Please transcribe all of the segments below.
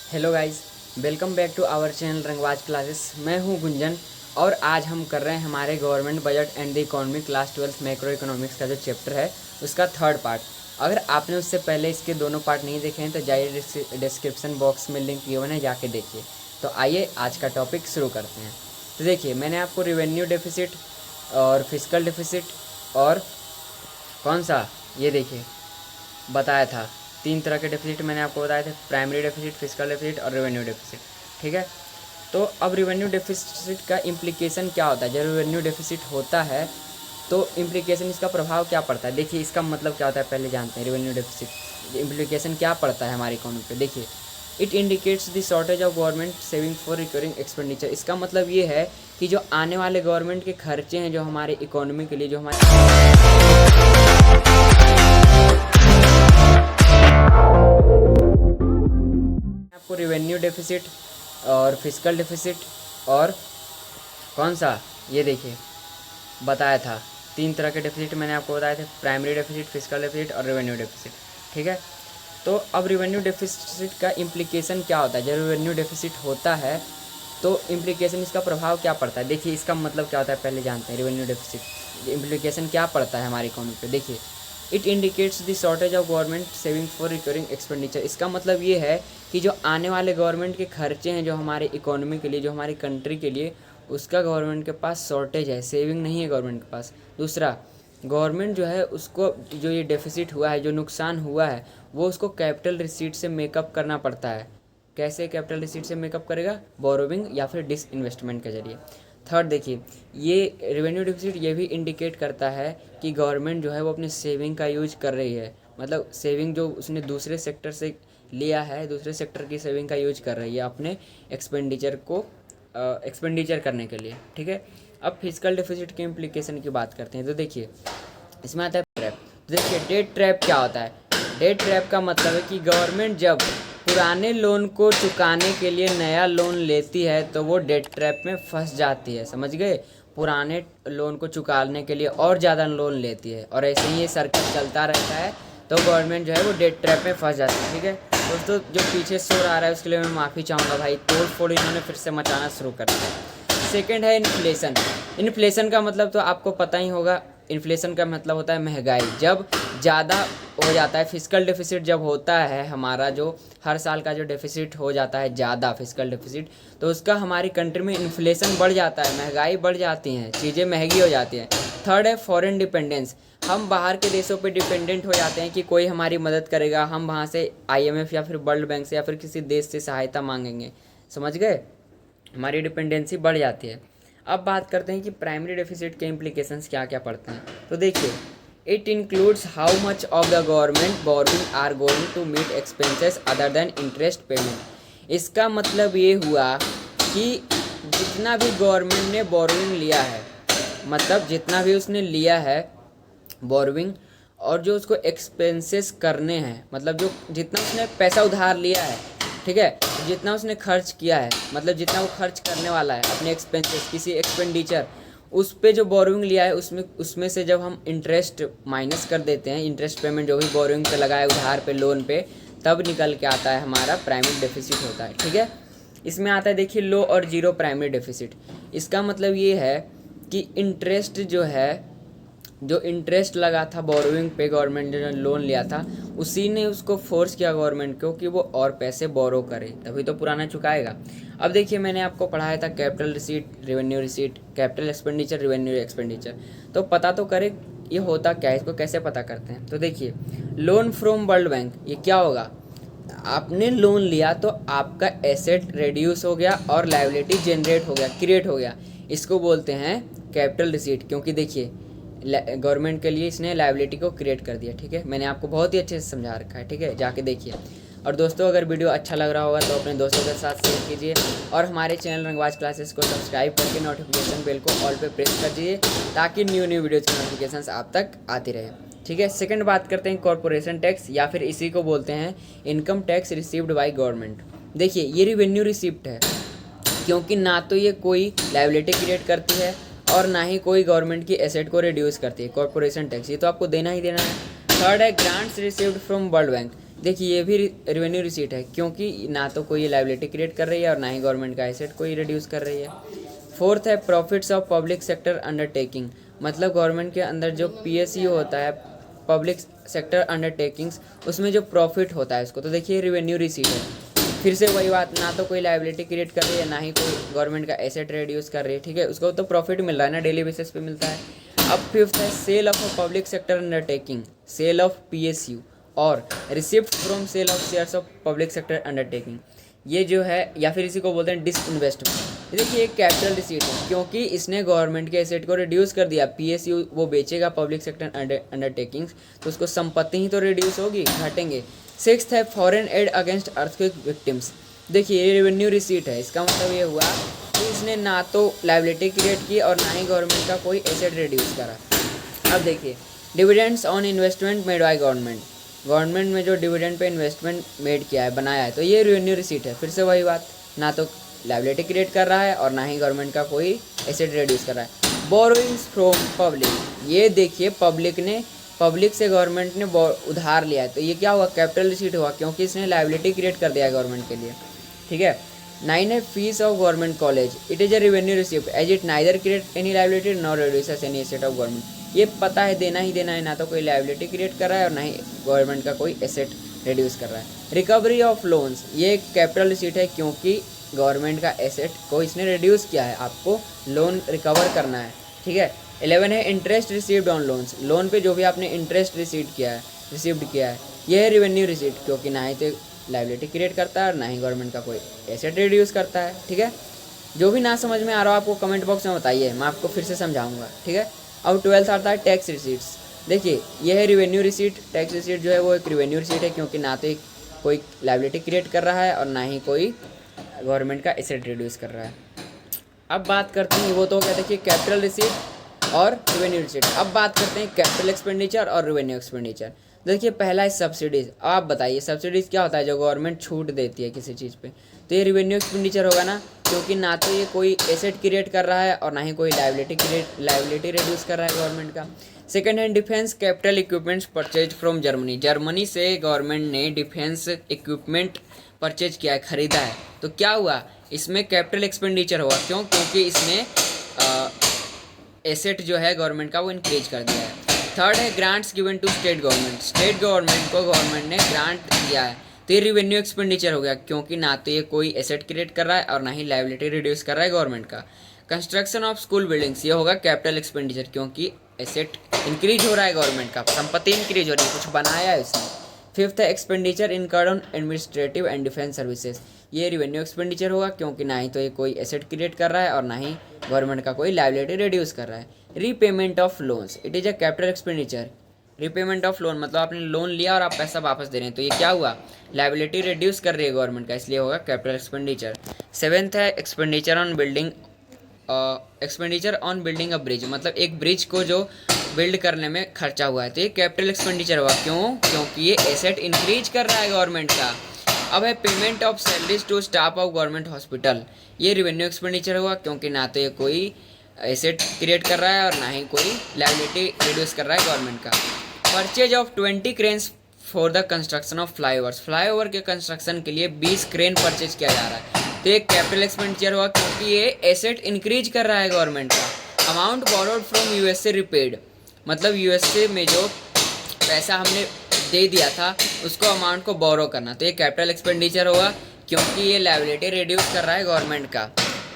Hello guys, welcome back to our channel Rangbaaz classes. मैं हूं गुंजन और आज हम कर रहे हैं हमारे government budget and the economy class 12 macro economics का जो चैप्टर है उसका थर्ड पार्ट। अगर आपने उससे पहले इसके दोनों पार्ट नहीं देखे हैं तो जाइए डिस्क्रिप्शन बॉक्स में लिंक गिवन है, जाके देखिए। तो आइए आज का टॉपिक शुरू करते हैं। तो देखिए, मैंने आपको रिवेन्यू डेफिसिट और फिजिकल डेफिसिट और कौन सा ये देखिए बताया था। 3 तरह के डेफिसिट मैंने आपको बताए थे, प्राइमरी डेफिसिट, फिजिकल डेफिसिट और रेवेन्यू डेफिसिट। ठीक है, तो अब रेवेन्यू डेफिसिट का इम्प्लीकेशन क्या होता है। जब रेवेन्यू डेफिसिट होता है तो इम्प्लीकेशन, इसका प्रभाव क्या पड़ता है। देखिए, इसका मतलब क्या होता है पहले जानते हैं। रेवेन्यू डेफिसिट इम्प्लीकेशन क्या पड़ता है हमारी इकोनॉमी पे। देखिए, it indicates the shortage of government saving for recurring expenditure. इसका मतलब ये है कि जो आने वाले गवर्नमेंट के खर्चे हैं जो हमारे इकोनॉमी के लिए, जो हमारे आपको रिवेन्यू डेफिसिट और फिजिकल डेफिसिट और कौन सा ये देखिए बताया था। 3 तरह के डेफिसिट मैंने आपको बताए थे, प्राइमरी डेफिसिट, फिजिकल डेफिसिट और रेवेन्यू डेफिसिट। ठीक है, तो अब रेवेन्यू डेफिसिट का इम्प्लीकेशन क्या होता है। जब रेवेन्यू डेफिसिट होता है तो इम्प्लीकेशन, इसका प्रभाव क्या पड़ता है। देखिए, इसका मतलब क्या होता है पहले जानते हैं। रेवेन्यू डेफिसिट इम्प्लीकेशन क्या पड़ता है हमारी इकोनॉमी पे। देखिए, it indicates the shortage of government saving for recurring expenditure. इसका मतलब ये है कि जो आने वाले गवर्नमेंट के खर्चे हैं जो हमारे इकोनॉमी के लिए, जो हमारी कंट्री के लिए, उसका गवर्नमेंट के पास शॉर्टेज है, सेविंग नहीं है गवर्नमेंट के पास। दूसरा, गवर्नमेंट जो है उसको जो ये डेफिसिट हुआ है, जो नुकसान हुआ है, वो उसको कैपिटल रिसीट से मेकअप करना पड़ता है। कैसे कैपिटल रिसीट से मेकअप करेगा? बोरोविंग या फिर डिसइन्वेस्टमेंट के जरिए। थर्ड, देखिए, ये रेवेन्यू डेफिसिट ये भी इंडिकेट करता है कि गवर्नमेंट जो है वो अपने सेविंग का यूज कर रही है। मतलब सेविंग जो उसने दूसरे सेक्टर से लिया है, दूसरे सेक्टर की सेविंग का यूज कर रही है अपने एक्सपेंडिचर करने के लिए। ठीक है, अब फिजिकल डेफिसिट के इम्प्लीकेशन की बात करते हैं। तो देखिए, इसमें आता है ट्रैप। तो देखिए, डेट ट्रैप क्या होता है। डेट ट्रैप का मतलब है कि गवर्नमेंट जब पुराने लोन को चुकाने के लिए नया लोन लेती है तो वो डेट ट्रैप में फंस जाती है। समझ गए? पुराने लोन को चुकाने के लिए और ज़्यादा लोन लेती है और ऐसे ही ये सर्कल चलता रहता है, तो गवर्नमेंट जो है वो डेट ट्रैप में फंस जाती है। ठीक है दोस्तों, जो पीछे शोर आ रहा है उसके लिए मैं माफ़ी चाहूँगा भाई, तोड़ फोड़ इन्होंने फिर से मचाना शुरू कर दिया। सेकेंड है इन्फ्लेशन। इन्फ्लेशन का मतलब तो आपको पता ही होगा। इन्फ्लेशन का मतलब होता है महंगाई। जब ज़्यादा हो जाता है, फिजिकल डेफिसिट जब होता है हमारा, जो हर साल का जो डेफिसिट हो जाता है ज़्यादा फिजिकल डेफिसिट, तो उसका हमारी कंट्री में इन्फ्लेशन बढ़ जाता है, महंगाई बढ़ जाती हैं, चीज़ें महंगी हो जाती हैं। थर्ड है फॉरेन डिपेंडेंस। हम बाहर के देशों पे डिपेंडेंट हो जाते हैं कि कोई हमारी मदद करेगा, हम वहाँ से आईएमएफ या फिर वर्ल्ड बैंक से या फिर किसी देश से सहायता मांगेंगे। समझ गए? हमारी डिपेंडेंसी बढ़ जाती है। अब बात करते हैं कि प्राइमरी डेफिसिट के इम्प्लीकेशंस क्या क्या पड़ते हैं। तो देखिए, it includes how much of the government borrowing are going to meet expenses other than interest payment. इसका मतलब ये हुआ कि जितना भी गवर्नमेंट ने बोरोइंग लिया है, मतलब जितना भी उसने लिया है बोरोइंग, और जो उसको एक्सपेंसेस करने हैं, मतलब जो जितना उसने पैसा उधार लिया है, ठीक है, जितना उसने खर्च किया है, मतलब जितना वो खर्च करने वाला है अपने एक्सपेंसेस, किसी एक्सपेंडिचर, उस पे जो बोरोइंग लिया है उसमें से जब हम इंटरेस्ट माइनस कर देते हैं, इंटरेस्ट पेमेंट जो भी बोरोइंग पे लगा है, उधार पे, लोन पे, तब निकल के आता है हमारा प्राइमरी डेफिसिट होता है। ठीक है, इसमें आता है देखिए लो और जीरो प्राइमरी डेफिसिट। इसका मतलब ये है कि इंटरेस्ट जो है, जो इंटरेस्ट लगा था बोरोइंग पे, गवर्नमेंट ने लोन लिया था, उसी ने उसको फोर्स किया गवर्नमेंट को कि वो और पैसे बोरो करे, तभी तो पुराना चुकाएगा। अब देखिए, मैंने आपको पढ़ाया था capital receipt, revenue receipt, capital expenditure, revenue expenditure. तो पता तो करे ये होता क्या है, इसको कैसे पता करते हैं। तो देखिए, लोन फ्रॉम वर्ल्ड बैंक, ये क्या होगा। आपने लोन लिया तो आपका एसेट रिड्यूस हो गया और लायबिलिटी जनरेट हो गया, क्रिएट हो गया, इसको बोलते हैं कैपिटल रिसीट। क्योंकि देखिए, गवर्नमेंट के लिए इसने लायबिलिटी को क्रिएट कर दिया। ठीक है, मैंने आपको बहुत ही अच्छे से समझा रखा है। ठीक है, जाके देखिए। और दोस्तों, अगर वीडियो अच्छा लग रहा होगा तो अपने दोस्तों के साथ शेयर कीजिए और हमारे चैनल रंगबाज क्लासेस को सब्सक्राइब करके नोटिफिकेशन बेल को ऑल पे प्रेस कर दीजिए, ताकि न्यू वीडियोज़ की नोटिफिकेशन आप तक आती रहे। ठीक है, सेकंड बात करते हैं कॉर्पोरेशन टैक्स, या फिर इसी को बोलते हैं income tax received by government. देखिए, ये रिवेन्यू रिसिप्ट है, क्योंकि ना तो ये कोई लायबिलिटी क्रिएट करती है और ना ही कोई गवर्नमेंट की एसेट को रिड्यूस करती है। कॉर्पोरेशन टैक्स ये तो आपको देना ही देना है। थर्ड है grants received from world bank. देखिए ये भी रेवेन्यू रिसीट है, क्योंकि ना तो कोई लाइबिलिटी क्रिएट कर रही है और ना ही गवर्नमेंट का एसेट कोई रिड्यूस कर रही है। फोर्थ है profits of public sector undertaking, मतलब गवर्नमेंट के अंदर जो पीएसयू होता है, पब्लिक सेक्टर अंडरटेकिंग्स, उसमें जो प्रॉफिट होता है उसको, तो देखिए रेवेन्यू रिसीट है। फिर से वही बात, ना तो कोई लाइबिलिटी क्रिएट कर रही है, ना ही कोई गवर्नमेंट का एसेट रिड्यूस कर रही है, ठीक है, उसको तो प्रॉफिट मिल रहा है ना, डेली बेसिस पे मिलता है। अब फिफ्थ है sale of a public sector undertaking, sale of PSU और receipt from sale of shares of public sector undertaking, ये जो है, या फिर इसी को बोलते हैं डिसइन्वेस्टमेंट। देखिए एक कैपिटल रिसीट है, क्योंकि इसने गवर्नमेंट के एसेट को रिड्यूस कर दिया, पीएसयू वो बेचेगा पब्लिक सेक्टर अंडरटेकिंग्स, तो उसको संपत्ति ही तो रिड्यूस होगी, घटेंगे। सिक्स्थ है foreign add against earthquake victims. देखिए ये रेवेन्यू रिसीट है, इसका मतलब ये हुआ कि इसने ना तो लाइबिलिटी क्रिएट की और ना ही गवर्नमेंट का कोई एसेट रिड्यूस करा। अब देखिए dividends on investment made by government, government में जो डिविडेंड पे इन्वेस्टमेंट मेड किया है, बनाया है, तो ये रेवेन्यू रिसीट है। फिर से वही बात, ना तो लाइबिलिटी क्रिएट कर रहा है और ना ही गवर्नमेंट का कोई एसेट रिड्यूस कर रहा है। बोरोइंग्स फ्रॉम पब्लिक, ये देखिए पब्लिक से गवर्नमेंट ने उधार लिया है, तो ये क्या हुआ, कैपिटल रिसीट हुआ, क्योंकि इसने लाइबिलिटी क्रिएट कर दिया है गवर्नमेंट के लिए, ठीक है। 9 है fees of government college, it is a revenue receipt as it neither create any liability nor reduces any asset of government. ये पता है देना ही देना है, ना तो कोई लाइबिलिटी क्रिएट कर रहा है और ना ही गवर्नमेंट का कोई एसेट रिड्यूस कर रहा है। रिकवरी ऑफ लोन्स, ये कैपिटल रिसीट है, क्योंकि गवर्नमेंट का एसेट को इसने रिड्यूस किया है, आपको लोन रिकवर करना है, ठीक है। 11 है interest received on loans, loan पे जो भी आपने इंटरेस्ट रिसीव्ड किया है, यह है रेवेन्यू रिसीट, क्योंकि ना ही तो लाइबिलिटी क्रिएट करता है और ना ही गवर्नमेंट का कोई एसेट रिड्यूस करता है, ठीक है। जो भी ना समझ में आ रहा हो आपको कमेंट बॉक्स में बताइए, मैं आपको फिर से समझाऊंगा, ठीक है। अब 12th आता है टैक्स रिसीट्स। देखिए यह है रेवेन्यू रिसीट, टैक्स रिसीट जो है वो एक रेवेन्यू रिसीट है, क्योंकि ना तो कोई लाइबिलिटी क्रिएट कर रहा है और ना ही कोई गवर्नमेंट का एसेट रिड्यूस कर रहा है। अब बात करते हैं, वो तो हो गया देखिए कैपिटल रिसीट और रेवेन्यू रिसीट। अब बात करते हैं कैपिटल एक्सपेंडिचर और रेवेन्यू एक्सपेंडिचर। देखिए पहला है सब्सिडीज़। आप बताइए सब्सिडीज़ क्या होता है, जो गवर्नमेंट छूट देती है किसी चीज़ पे, तो ये रेवेन्यू एक्सपेंडिचर होगा ना, क्योंकि ना तो ये कोई एसेट क्रिएट कर रहा है और ना ही कोई लाइबिलिटी रिड्यूस कर रहा है गवर्नमेंट का। Second hand defence capital equipments purchase from Germany, Germany से गवर्नमेंट ने डिफेंस इक्विपमेंट परचेज किया है, खरीदा है, तो क्या हुआ, इसमें कैपिटल एक्सपेंडिचर हुआ, क्योंकि इसने एसेट जो है गवर्नमेंट का वो इंक्रीज कर दिया है। थर्ड है grants given to state government, state government को गवर्नमेंट ने ग्रांट दिया है, तो ये रेवेन्यू एक्सपेंडिचर हो गया, क्योंकि ना तो ये कोई एसेट क्रिएट कर रहा है और ना ही लाइबिलिटी रिड्यूस कर रहा है गवर्नमेंट का। कंस्ट्रक्शन ऑफ स्कूल बिल्डिंग्स, ये होगा कैपिटल एक्सपेंडिचर, क्योंकि एसेट इंक्रीज हो रहा है गवर्नमेंट का, संपत्ति इंक्रीज हो रही है, कुछ बनाया है उसने। फिफ्थ है expenditure incurred on administrative and defence services, ये रेवेन्यू एक्सपेंडिचर होगा, क्योंकि ना ही तो ये कोई एसेट क्रिएट कर रहा है और ना ही गवर्नमेंट का कोई लाइबिलिटी रिड्यूस कर रहा है। Repayment of loans, it is a capital expenditure, repayment of loan मतलब आपने लोन लिया और आप पैसा वापस दे रहे हैं, तो ये क्या हुआ, लाइबिलिटी रिड्यूस कर रही है गवर्नमेंट का, इसलिए होगा कैपिटल एक्सपेंडिचर। सेवेंथ है expenditure on building a bridge, मतलब एक ब्रिज को जो बिल्ड करने में खर्चा हुआ है, तो ये कैपिटल एक्सपेंडिचर हुआ, क्योंकि ये एसेट इंक्रीज कर रहा है गवर्नमेंट का। अब है payment of salaries to staff of government hospital, ये रेवेन्यू एक्सपेंडिचर हुआ, क्योंकि ना तो ये कोई एसेट क्रिएट कर रहा है और ना ही कोई लाइबिलिटी रिड्यूस कर रहा है गवर्नमेंट का। Purchase of 20 cranes for the construction of flyovers, flyover के कंस्ट्रक्शन के लिए 20 क्रेन परचेज किया जा रहा है, तो एक कैपिटल एक्सपेंडिचर हुआ, क्योंकि ये एसेट इंक्रीज कर रहा है गवर्नमेंट का। Amount borrowed from USA repaid, मतलब यूएसए में जो पैसा हमने दे दिया था उसको अमाउंट को बोरो करना, तो ये कैपिटल एक्सपेंडिचर होगा, क्योंकि ये लाइबिलिटी रिड्यूस कर रहा है गवर्नमेंट का।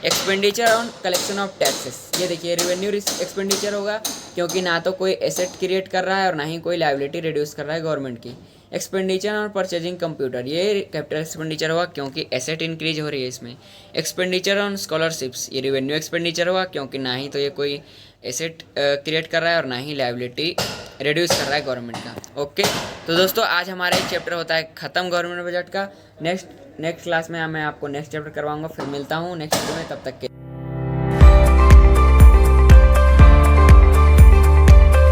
Expenditure on collection of taxes, ये देखिए रेवेन्यू एक्सपेंडिचर होगा, क्योंकि ना तो कोई एसेट क्रिएट कर रहा है और ना ही कोई लाइबिलिटी रिड्यूस कर रहा है गवर्नमेंट की। एक्सपेंडिचर ऑन परचेजिंग कंप्यूटर, ये कैपिटल एक्सपेंडिचर हुआ, क्योंकि एसेट इंक्रीज हो रही है इसमें। एक्सपेंडिचर ऑन स्कॉलरशिप्स, ये रेवेन्यू एक्सपेंडिचर हुआ, क्योंकि ना ही तो ये कोई एसेट क्रिएट कर रहा है और ना ही लाइबिलिटी रिड्यूस कर रहा है गवर्नमेंट का। ओके, तो दोस्तों आज हमारा एक चैप्टर होता है ख़त्म गवर्नमेंट बजट का। नेक्स्ट क्लास में मैं आपको नेक्स्ट चैप्टर करवाऊंगा, फिर मिलता हूँ नेक्स्ट वीडियो में, तब तक के